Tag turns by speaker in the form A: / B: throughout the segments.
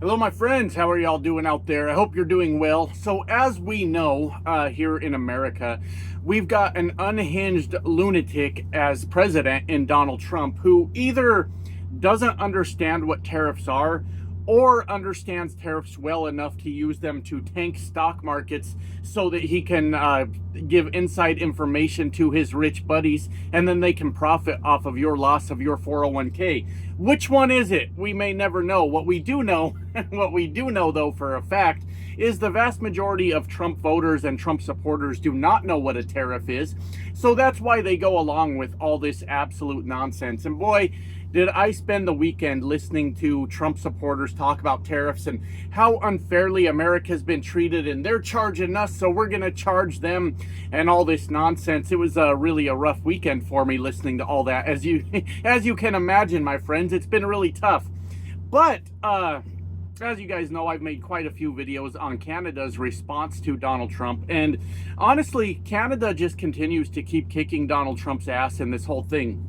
A: Hello, my friends. How are y'all doing out there? I hope you're doing well. So, as we know, here in America, we've got an unhinged lunatic as president in Donald Trump who either doesn't understand what tariffs are or understands tariffs well enough to use them to tank stock markets so that he can give inside information to his rich buddies and then they can profit off of your loss of your 401k. Which one is it? We may never know. What we do know, though for a fact, is the vast majority of Trump voters and Trump supporters do not know what a tariff is. So that's why they go along with all this absolute nonsense. And boy, did I spend the weekend listening to Trump supporters talk about tariffs and how unfairly America's been treated, and they're charging us, so we're going to charge them, and all this nonsense. It was really a rough weekend for me listening to all that. As you can imagine, my friends, it's been really tough. But as you guys know, I've made quite a few videos on Canada's response to Donald Trump. And honestly, Canada just continues to keep kicking Donald Trump's ass in this whole thing.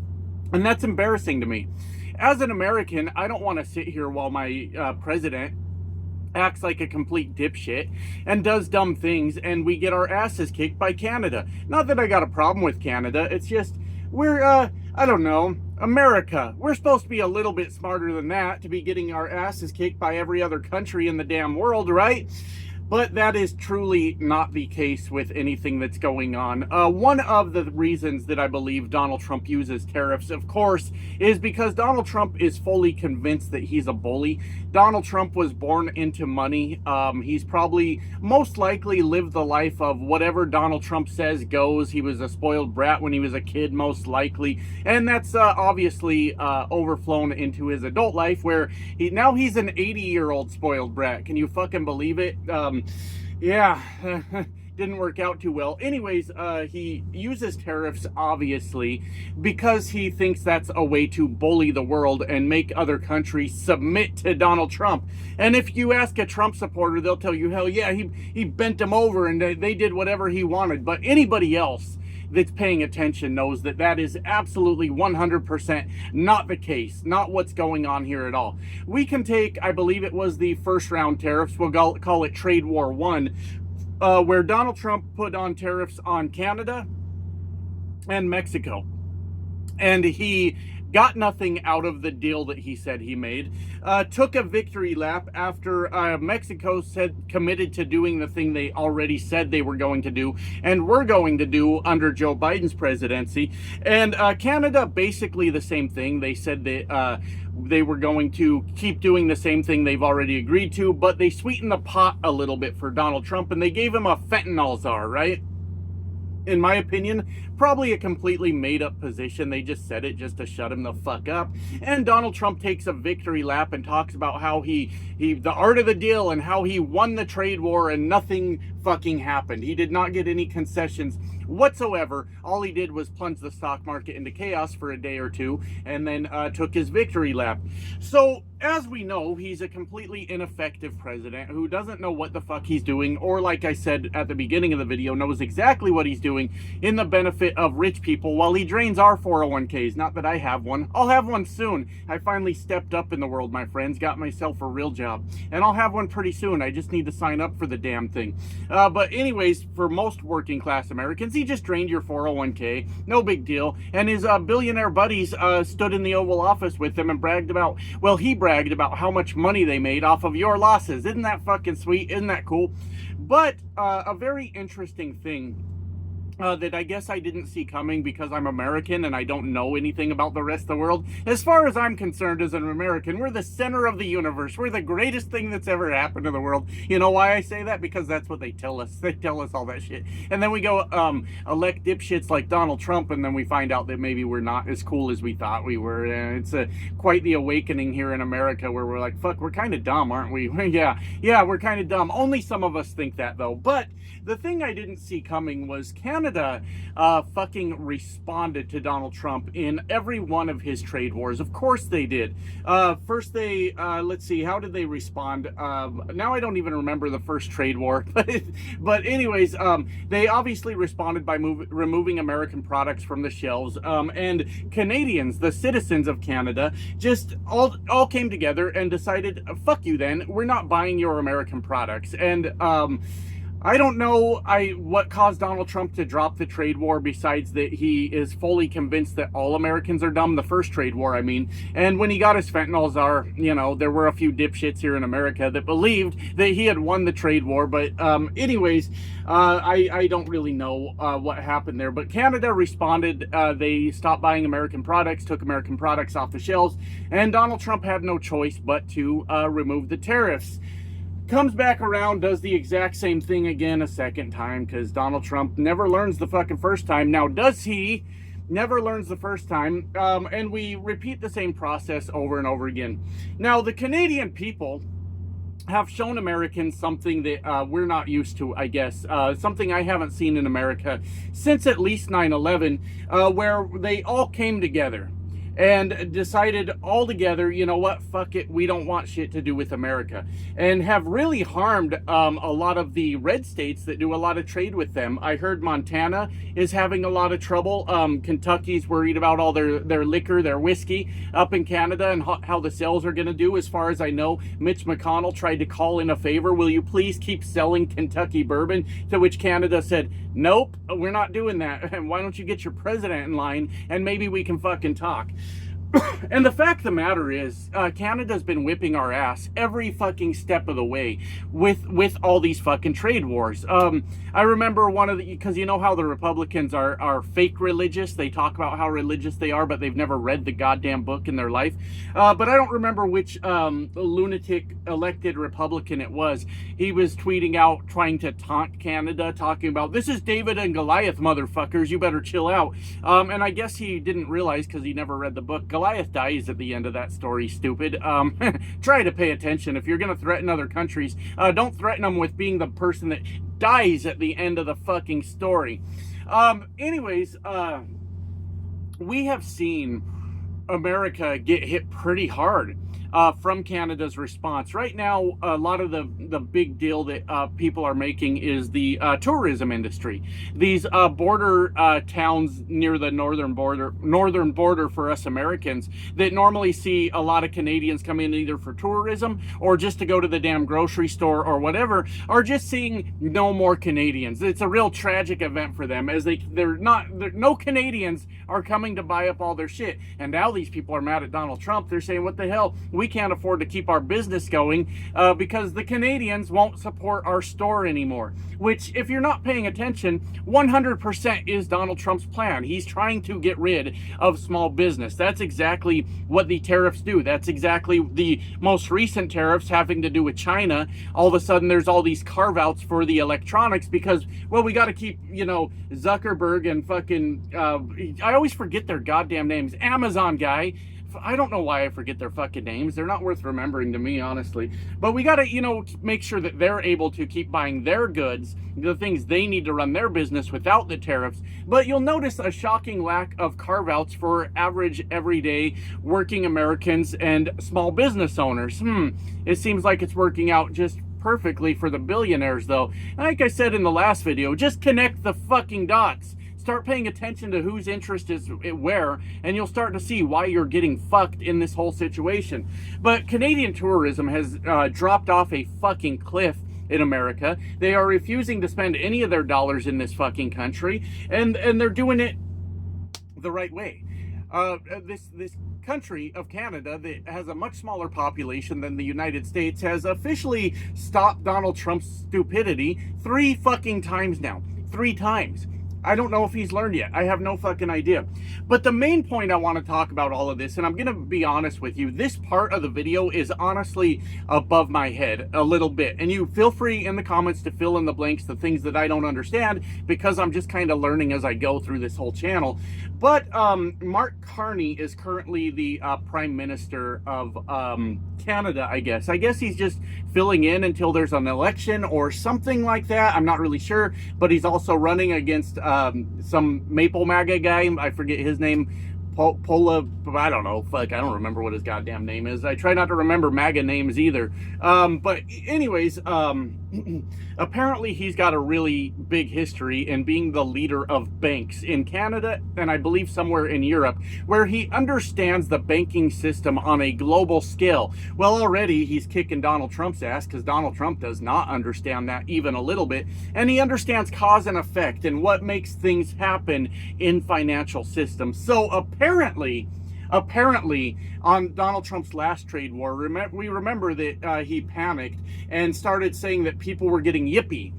A: And that's embarrassing to me. As an American, I don't want to sit here while my president acts like a complete dipshit and does dumb things and we get our asses kicked by Canada. Not that I got a problem with Canada. It's just we're, I don't know, America. We're supposed to be a little bit smarter than that to be getting our asses kicked by every other country in the damn world, right? But that is truly not the case with anything that's going on. One of the reasons that I believe Donald Trump uses tariffs, of course, is because Donald Trump is fully convinced that he's a bully. Donald Trump was born into money. He's probably most likely lived the life of whatever Donald Trump says goes. He was a spoiled brat when he was a kid, most likely. And that's obviously overflown into his adult life where now he's an 80-year-old spoiled brat. Can you fucking believe it? Yeah, didn't work out too well. Anyways, he uses tariffs, obviously, because he thinks that's a way to bully the world and make other countries submit to Donald Trump. And if you ask a Trump supporter, they'll tell you, hell yeah, he bent them over and they did whatever he wanted. But anybody else that's paying attention knows that that is absolutely 100% not the case, not what's going on here at all. We can take, I believe it was the first round tariffs, we'll call it Trade War One, where Donald Trump put on tariffs on Canada and Mexico. And he got nothing out of the deal that he said he made, took a victory lap after Mexico committed to doing the thing they already said they were going to do and were going to do under Joe Biden's presidency. And Canada, basically the same thing. They said that they were going to keep doing the same thing they've already agreed to, but they sweetened the pot a little bit for Donald Trump and they gave him a fentanyl czar, right? In my opinion, probably a completely made-up position. They just said it just to shut him the fuck up. And Donald Trump takes a victory lap and talks about how the art of the deal and how he won the trade war and nothing fucking happened. He did not get any concessions whatsoever. All he did was plunge the stock market into chaos for a day or two and then took his victory lap. So, as we know, he's a completely ineffective president who doesn't know what the fuck he's doing, or like I said at the beginning of the video, knows exactly what he's doing in the benefit of rich people while he drains our 401ks. Not that I have one. I'll have one soon. I finally stepped up in the world, my friends, got myself a real job, and I'll have one pretty soon. I just need to sign up for the damn thing. But anyways, for most working class Americans, he just drained your 401k. No big deal. And his billionaire buddies stood in the Oval Office with him and bragged about, well, he bragged about how much money they made off of your losses. Isn't that fucking sweet? Isn't that cool? But a very interesting thing that I guess I didn't see coming because I'm American and I don't know anything about the rest of the world. As far as I'm concerned as an American, we're the center of the universe. We're the greatest thing that's ever happened to the world. You know why I say that? Because that's what they tell us. They tell us all that shit. And then we go elect dipshits like Donald Trump and then we find out that maybe we're not as cool as we thought we were. And it's quite the awakening here in America where we're like, fuck, we're kind of dumb, aren't we? Yeah, we're kind of dumb. Only some of us think that though. But the thing I didn't see coming was Canada Canada fucking responded to Donald Trump in every one of his trade wars. Of course they did. First they, let's see, how did they respond? Now I don't even remember the first trade war, but anyways, they obviously responded by removing American products from the shelves, and Canadians, the citizens of Canada, just all came together and decided, fuck you then, we're not buying your American products. And I don't know what caused Donald Trump to drop the trade war, besides that he is fully convinced that all Americans are dumb, the first trade war, I mean. And when he got his fentanyl czar, you know, there were a few dipshits here in America that believed that he had won the trade war. But anyways, I don't really know what happened there. But Canada responded. They stopped buying American products, took American products off the shelves, and Donald Trump had no choice but to remove the tariffs. Comes back around, does the exact same thing again a second time, because Donald Trump never learns the fucking first time. Now, does he? Never learns the first time, and we repeat the same process over and over again. Now, the Canadian people have shown Americans something that we're not used to, I guess. Something I haven't seen in America since at least 9/11, where they all came together and decided all together, you know what, fuck it, we don't want shit to do with America, and have really harmed a lot of the red states that do a lot of trade with them. I heard Montana is having a lot of trouble. Kentucky's worried about all their liquor, their whiskey up in Canada, and how the sales are going to do. As far as I know, Mitch McConnell tried to call in a favor. Will you please keep selling Kentucky bourbon? To which Canada said, nope, we're not doing that. And why don't you get your president in line and maybe we can fucking talk. And the fact of the matter is, Canada's been whipping our ass every fucking step of the way with all these fucking trade wars. I remember one of the, because you know how the Republicans are fake religious. They talk about how religious they are, but they've never read the goddamn book in their life. But I don't remember which lunatic elected Republican it was. He was tweeting out, trying to taunt Canada, talking about, this is David and Goliath, motherfuckers, you better chill out. And I guess he didn't realize, because he never read the book, Goliath dies at the end of that story, stupid. Try to pay attention. If you're going to threaten other countries, don't threaten them with being the person that dies at the end of the fucking story. Anyways, we have seen America get hit pretty hard from Canada's response. Right now, a lot of the big deal that people are making is the tourism industry. These border towns near the northern border for us Americans that normally see a lot of Canadians come in either for tourism or just to go to the damn grocery store or whatever, are just seeing no more Canadians. It's a real tragic event for them, as no Canadians are coming to buy up all their shit. And now these people are mad at Donald Trump. They're saying, what the hell? We can't afford to keep our business going because the Canadians won't support our store anymore. Which, if you're not paying attention, 100% is Donald Trump's plan. He's trying to get rid of small business. That's exactly what the tariffs do. That's exactly the most recent tariffs having to do with China. All of a sudden, there's all these carve-outs for the electronics because, well, we got to keep, you know, Zuckerberg and fucking, I always forget their goddamn names. Amazon guy. I don't know why I forget their fucking names. They're not worth remembering to me, honestly. But we got to, you know, make sure that they're able to keep buying their goods, the things they need to run their business without the tariffs. But you'll notice a shocking lack of carve-outs for average, everyday working Americans and small business owners. It seems like it's working out just perfectly for the billionaires, though. Like I said in the last video, just connect the fucking dots. Start paying attention to whose interest is where, and you'll start to see why you're getting fucked in this whole situation. But Canadian tourism has dropped off a fucking cliff in America. They are refusing to spend any of their dollars in this fucking country, and they're doing it the right way. This country of Canada that has a much smaller population than the United States has officially stopped Donald Trump's stupidity 3 fucking times now. 3 times. I don't know if he's learned yet. I have no fucking idea. But the main point I want to talk about all of this, and I'm going to be honest with you, this part of the video is honestly above my head a little bit. And you feel free in the comments to fill in the blanks, the things that I don't understand, because I'm just kind of learning as I go through this whole channel. But Mark Carney is currently the Prime Minister of Canada, I guess. I guess he's just filling in until there's an election or something like that. I'm not really sure. But he's also running against some Maple MAGA guy. I forget his name. Pola, I don't know, fuck, I don't remember what his goddamn name is. I try not to remember MAGA names either. But anyways, apparently he's got a really big history in being the leader of banks in Canada, and I believe somewhere in Europe, where he understands the banking system on a global scale. Well, already he's kicking Donald Trump's ass, because Donald Trump does not understand that even a little bit, and he understands cause and effect and what makes things happen in financial systems. So apparently on Donald Trump's last trade war, we remember that he panicked and started saying that people were getting yippee.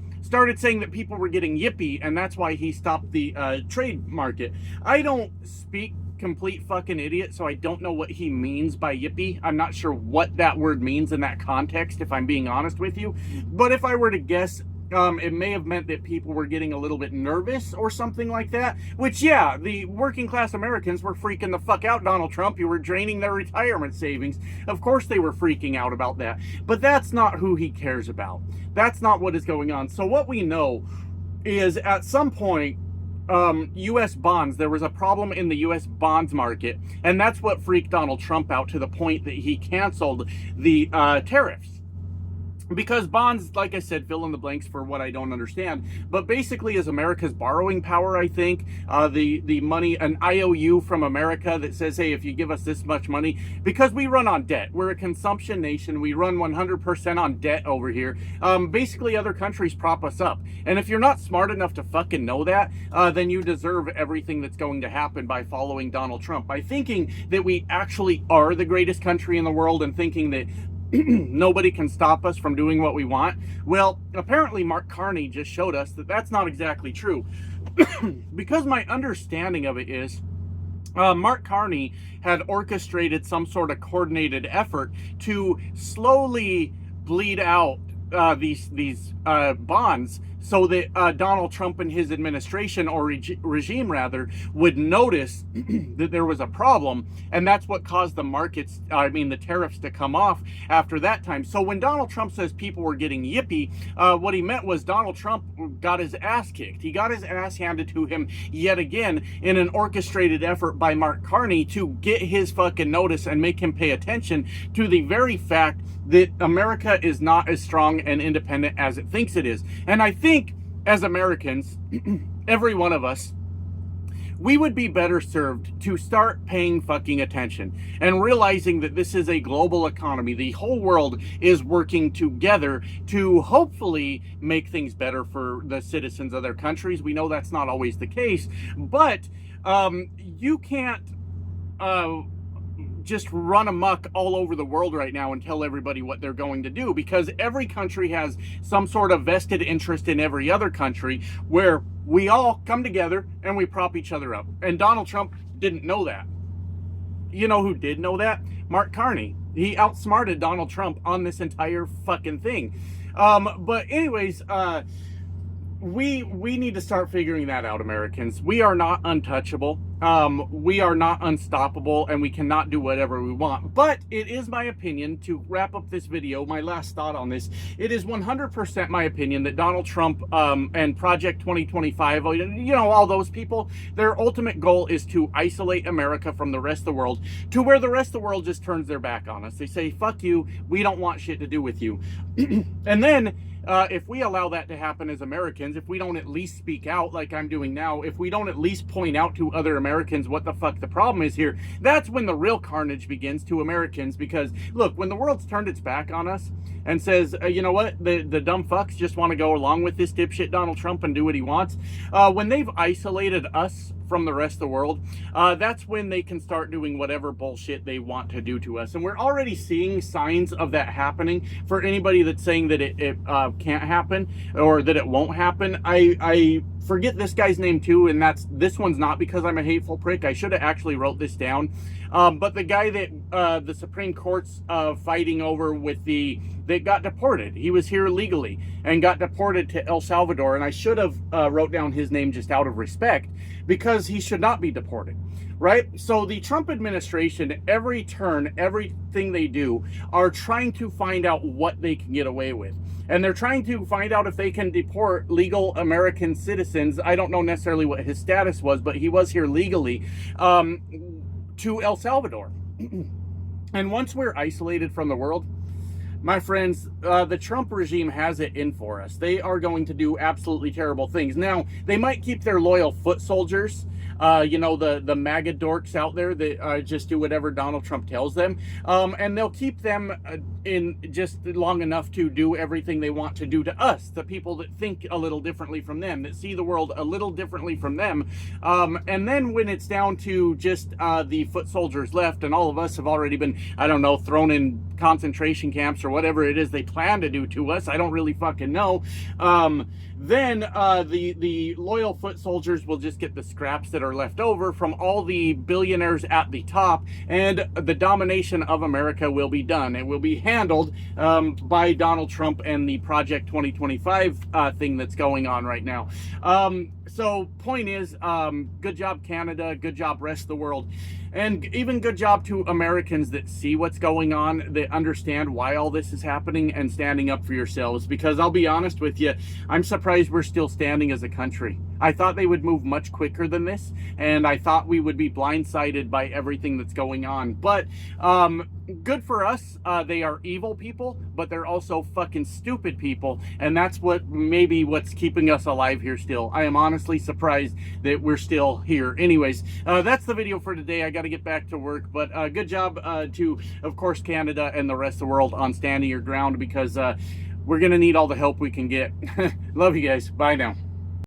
A: And that's why he stopped the trade market. I don't speak complete fucking idiot, so I don't know what he means by yippee. I'm not sure what that word means in that context, if I'm being honest with you. But if I were to guess, it may have meant that people were getting a little bit nervous or something like that, which, yeah, the working class Americans were freaking the fuck out, Donald Trump. You were draining their retirement savings. Of course they were freaking out about that. But that's not who he cares about. That's not what is going on. So what we know is at some point, U.S. bonds, there was a problem in the U.S. bonds market, and that's what freaked Donald Trump out to the point that he canceled the tariffs. Because bonds, like I said, fill in the blanks for what I don't understand, but basically is America's borrowing power, I think. The money, an IOU from America that says, hey, if you give us this much money, because we run on debt. We're a consumption nation. We run 100% on debt over here. Basically, other countries prop us up. And if you're not smart enough to fucking know that, then you deserve everything that's going to happen by following Donald Trump. By thinking that we actually are the greatest country in the world and thinking that nobody can stop us from doing what we want. Well, apparently Mark Carney just showed us that that's not exactly true. Because my understanding of it is Mark Carney had orchestrated some sort of coordinated effort to slowly bleed out these bonds, so that Donald Trump and his administration, or regime rather, would notice that there was a problem, and that's what caused the markets, the tariffs to come off after that time. So when Donald Trump says people were getting yippee, what he meant was Donald Trump got his ass kicked. He got his ass handed to him yet again in an orchestrated effort by Mark Carney to get his fucking notice and make him pay attention to the very fact that America is not as strong and independent as it thinks it is. And I think as Americans, every one of us, we would be better served to start paying fucking attention and realizing that this is a global economy. The whole world is working together to hopefully make things better for the citizens of their countries. We know that's not always the case, but you can't just run amok all over the world right now and tell everybody what they're going to do, because every country has some sort of vested interest in every other country, where we all come together and we prop each other up. And Donald Trump didn't know that. You know who did know that? Mark Carney. He outsmarted Donald Trump on this entire fucking thing. But anyways, we need to start figuring that out, Americans. We are not untouchable. We are not unstoppable, and we cannot do whatever we want. But it is my opinion, to wrap up this video, my last thought on this, it is 100% my opinion that Donald Trump and Project 2025, all those people, their ultimate goal is to isolate America from the rest of the world, to where the rest of the world just turns their back on us. They say, fuck you, we don't want shit to do with you. And then if we allow that to happen as Americans, if we don't at least speak out like I'm doing now, if we don't at least point out to other Americans what the fuck the problem is here, that's when the real carnage begins to Americans. Because look, when the world's turned its back on us and says, you know what, the dumb fucks just want to go along with this dipshit Donald Trump and do what he wants, when they've isolated us from the rest of the world, that's when they can start doing whatever bullshit they want to do to us. And we're already seeing signs of that happening. For anybody that's saying that it can't happen or that it won't happen, I forget this guy's name too, and this one's not because I'm a hateful prick. I should have actually wrote this down. But the guy that the Supreme Court's fighting over with the that got deported. He was here legally and got deported to El Salvador. And I should have wrote down his name just out of respect, because he should not be deported, right? So the Trump administration, every turn, everything they do, are trying to find out what they can get away with. And they're trying to find out if they can deport legal American citizens. I don't know necessarily what his status was, but he was here legally, to El Salvador. And once we're isolated from the world, my friends, the Trump regime has it in for us. They are going to do absolutely terrible things. Now, they might keep their loyal foot soldiers, you know, the MAGA dorks out there that just do whatever Donald Trump tells them. And they'll keep them in just long enough to do everything they want to do to us, the people that think a little differently from them, that see the world a little differently from them. And then when it's down to just the foot soldiers left, and all of us have already been, I don't know, thrown in concentration camps or whatever it is they plan to do to us, I don't really fucking know, then the loyal foot soldiers will just get the scraps that are left over from all the billionaires at the top, and the domination of America will be done. It will be handled by Donald Trump and the Project 2025 thing that's going on right now. So point is, good job Canada, good job rest of the world, and even good job to Americans that see what's going on, that understand why all this is happening, and standing up for yourselves. Because I'll be honest with you, I'm surprised we're still standing as a country. I thought they would move much quicker than this, and I thought we would be blindsided by everything that's going on. But good for us. They are evil people, but they're also fucking stupid people, and that's what maybe what's keeping us alive here still. I am honestly surprised that we're still here. Anyways, that's the video for today. I got to get back to work, but good job to, of course, Canada and the rest of the world on standing your ground, because we're gonna need all the help we can get. Love you guys. Bye now.